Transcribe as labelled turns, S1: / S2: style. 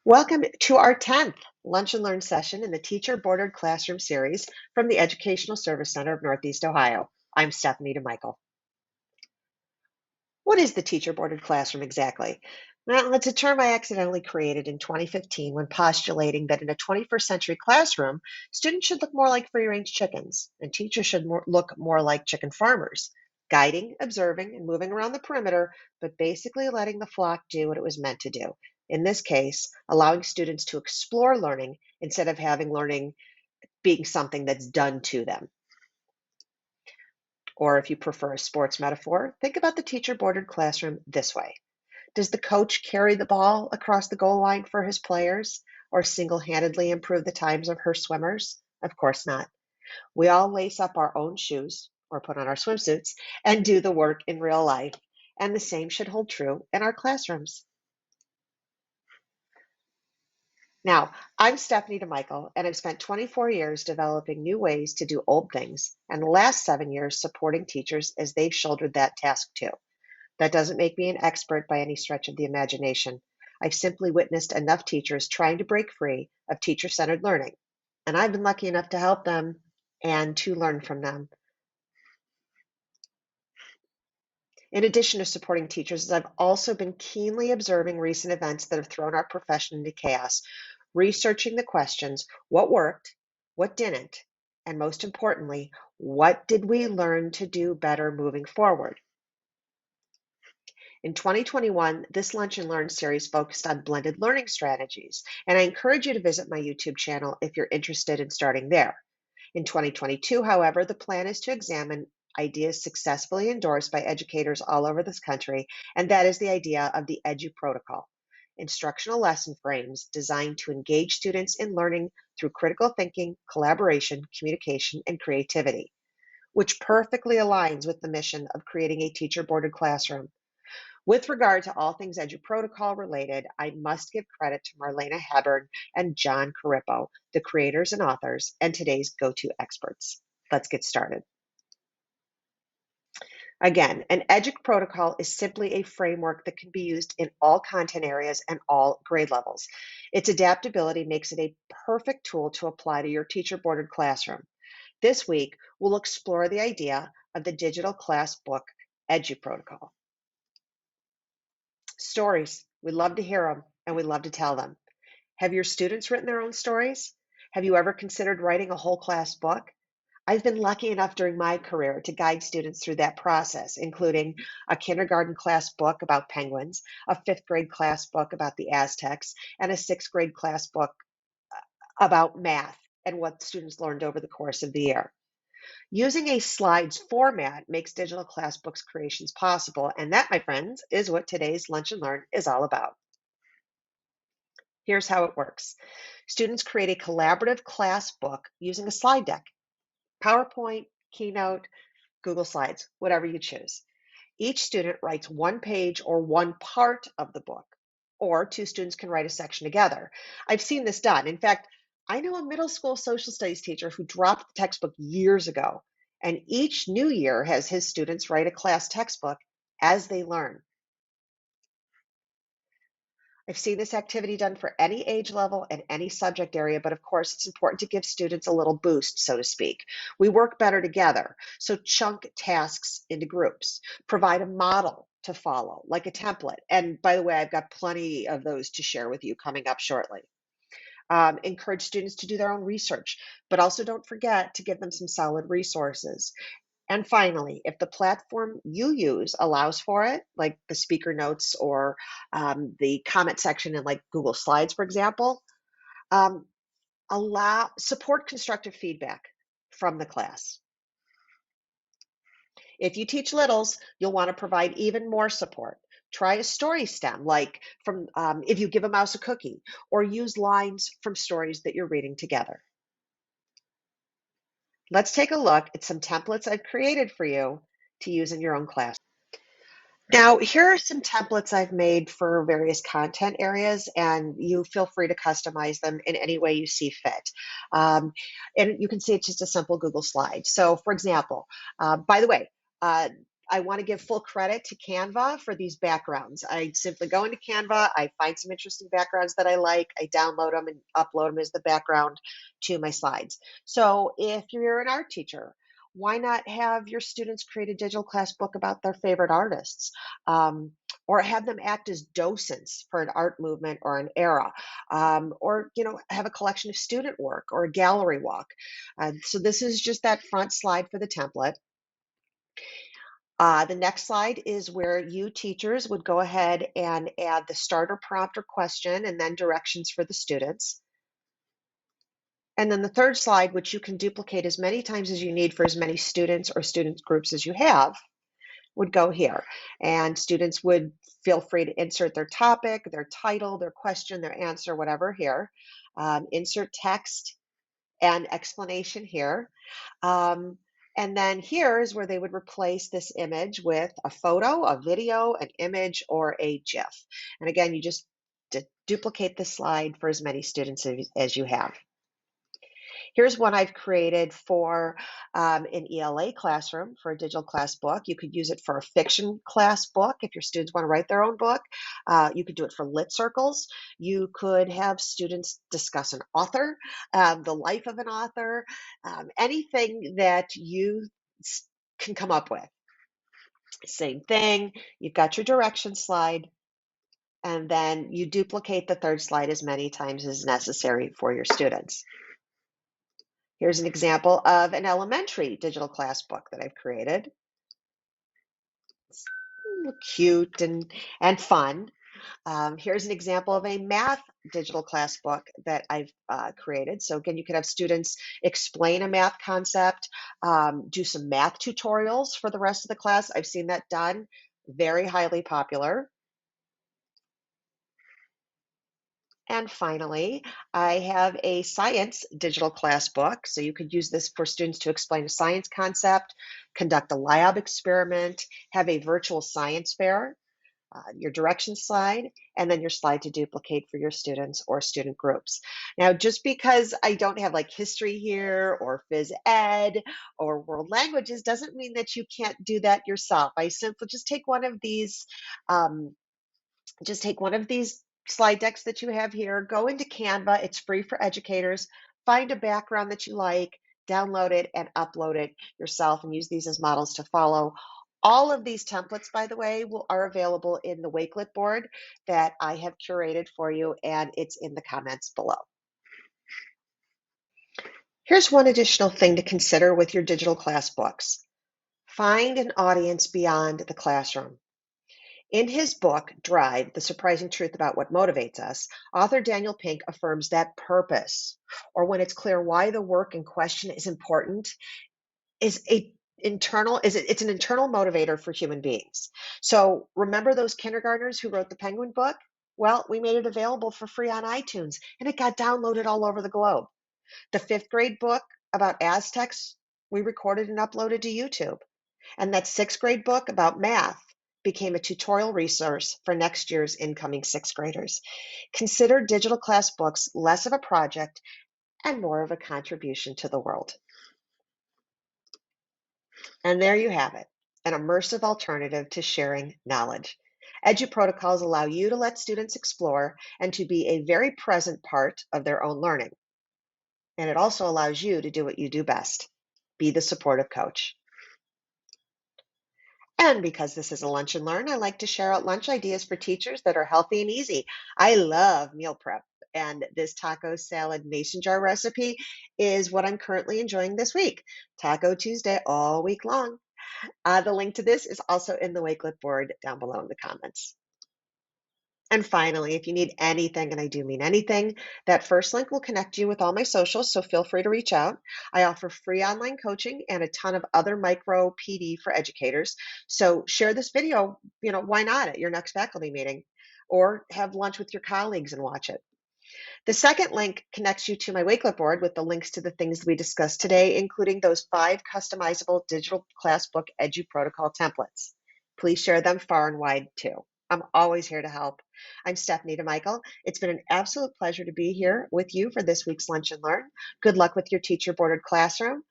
S1: Welcome to our 10th Lunch and Learn session in the Teacher Bordered Classroom series from the Educational Service Center of Northeast Ohio. I'm Stephanie DeMichael. What is the Teacher Bordered Classroom exactly? Well, it's a term I accidentally created in 2015 when postulating that in a 21st century classroom, students should look more like free-range chickens, and teachers should look more like chicken farmers, guiding, observing, and moving around the perimeter, but basically letting the flock do what it was meant to do. In this case, allowing students to explore learning instead of having learning being something that's done to them. Or if you prefer a sports metaphor, think about the teacher-bordered classroom this way. Does the coach carry the ball across the goal line for his players or single-handedly improve the times of her swimmers? Of course not. We all lace up our own shoes or put on our swimsuits and do the work in real life. And the same should hold true in our classrooms. Now, I'm Stephanie DeMichael, and I've spent 24 years developing new ways to do old things, and the last 7 years supporting teachers as they've shouldered that task too. That doesn't make me an expert by any stretch of the imagination. I've simply witnessed enough teachers trying to break free of teacher-centered learning, and I've been lucky enough to help them and to learn from them. In addition to supporting teachers, I've also been keenly observing recent events that have thrown our profession into chaos, researching the questions, what worked, what didn't, and most importantly, what did we learn to do better moving forward? In 2021, this Lunch and Learn series focused on blended learning strategies, and I encourage you to visit my YouTube channel if you're interested in starting there. In 2022, however, the plan is to examine ideas successfully endorsed by educators all over this country, and that is the idea of the EduProtocol, instructional lesson frames designed to engage students in learning through critical thinking, collaboration, communication, and creativity, which perfectly aligns with the mission of creating a teacher-bordered classroom. With regard to all things EduProtocol related, I must give credit to Marlena Hebern and John Carippo, the creators and authors, and today's go-to experts. Let's get started. Again, an EduProtocol is simply a framework that can be used in all content areas and all grade levels. Its adaptability makes it a perfect tool to apply to your teacher-bordered classroom. This week, we'll explore the idea of the digital class book EduProtocol. Stories. We love to hear them and we love to tell them. Have your students written their own stories? Have you ever considered writing a whole class book? I've been lucky enough during my career to guide students through that process, including a kindergarten class book about penguins, a fifth grade class book about the Aztecs, and a sixth grade class book about math and what students learned over the course of the year. Using a slides format makes digital class books creations possible, and that, my friends, is what today's Lunch and Learn is all about. Here's how it works. Students create a collaborative class book using a slide deck, PowerPoint, Keynote, Google Slides, whatever you choose. Each student writes one page or one part of the book, or two students can write a section together. I've seen this done. In fact, I know a middle school social studies teacher who dropped the textbook years ago, and each new year has his students write a class textbook as they learn. I've seen this activity done for any age level and any subject area, but of course, it's important to give students a little boost, so to speak. We work better together, so chunk tasks into groups, provide a model to follow, like a template. And by the way, I've got plenty of those to share with you coming up shortly. Encourage students to do their own research, but also don't forget to give them some solid resources. And finally, if the platform you use allows for it, like the speaker notes or the comment section in like Google Slides, for example, um, support constructive feedback from the class. If you teach littles, you'll want to provide even more support. Try a story stem, like from if you give a mouse a cookie, or use lines from stories that you're reading together. Let's take a look at some templates I've created for you to use in your own class. Now, here are some templates I've made for various content areas, and you feel free to customize them in any way you see fit. And you can see it's just a simple Google slide. So, for example, by the way, I want to give full credit to Canva for these backgrounds. I simply go into Canva, I find some interesting backgrounds that I like, I download them and upload them as the background to my slides. So if you're an art teacher, why not have your students create a digital class book about their favorite artists? Um, or have them act as docents for an art movement or an era, or have a collection of student work or a gallery walk. So this is just that front slide for the template. The next slide is where you teachers would go ahead and add the starter prompt or question and then directions for the students. And then the third slide, which you can duplicate as many times as you need for as many students or student groups as you have, would go here. And students would feel free to insert their topic, their title, their question, their answer, whatever here. Insert text and explanation here. Um, and then here is where they would replace this image with a photo, a video, an image, or a GIF. And again, you just duplicate the slide for as many students as you have. Here's one I've created for an ELA classroom for a digital class book. You could use it for a fiction class book if your students want to write their own book. You could do it for lit circles. You could have students discuss an author, the life of an author, anything that you can come up with. Same thing, you've got your direction slide, and then you duplicate the third slide as many times as necessary for your students. Here's an example of an elementary digital class book that I've created. It's cute and fun. Here's an example of a math digital class book that I've created. So again, you could have students explain a math concept, do some math tutorials for the rest of the class. I've seen that done, very highly popular. And finally, I have a science digital class book. So you could use this for students to explain a science concept, conduct a lab experiment, have a virtual science fair, your direction slide, and then your slide to duplicate for your students or student groups. Now, just because I don't have like history here or phys ed or world languages doesn't mean that you can't do that yourself. I simply just take one of these slide decks that you have here, go into Canva, it's free for educators, find a background that you like, download it and upload it yourself and use these as models to follow. All of these templates, by the way, are available in the Wakelet board that I have curated for you, and it's in the comments below. Here's one additional thing to consider with your digital class books. Find an audience beyond the classroom. In his book, Drive, The Surprising Truth About What Motivates Us, author Daniel Pink affirms that purpose, or when it's clear why the work in question is important, it's an internal motivator for human beings. So remember those kindergartners who wrote the Penguin book? Well, we made it available for free on iTunes, and it got downloaded all over the globe. The fifth grade book about Aztecs, we recorded and uploaded to YouTube. And that sixth grade book about math became a tutorial resource for next year's incoming sixth graders. Consider digital class books less of a project and more of a contribution to the world. And there you have it, an immersive alternative to sharing knowledge. EduProtocols allow you to let students explore and to be a very present part of their own learning. And it also allows you to do what you do best, be the supportive coach. And because this is a lunch and learn, I like to share out lunch ideas for teachers that are healthy and easy. I love meal prep, and this taco salad mason jar recipe is what I'm currently enjoying this week. Taco Tuesday all week long. The link to this is also in the Wakelet board down below in the comments. And finally, if you need anything, and I do mean anything, that first link will connect you with all my socials, so feel free to reach out. I offer free online coaching and a ton of other micro PD for educators. So share this video, why not at your next faculty meeting, or have lunch with your colleagues and watch it. The second link connects you to my Wakelet board with the links to the things we discussed today, including those 5 customizable digital class book EduProtocol templates. Please share them far and wide too. I'm always here to help. I'm Stephanie DeMichael. It's been an absolute pleasure to be here with you for this week's Lunch and Learn. Good luck with your teacher-boarded classroom.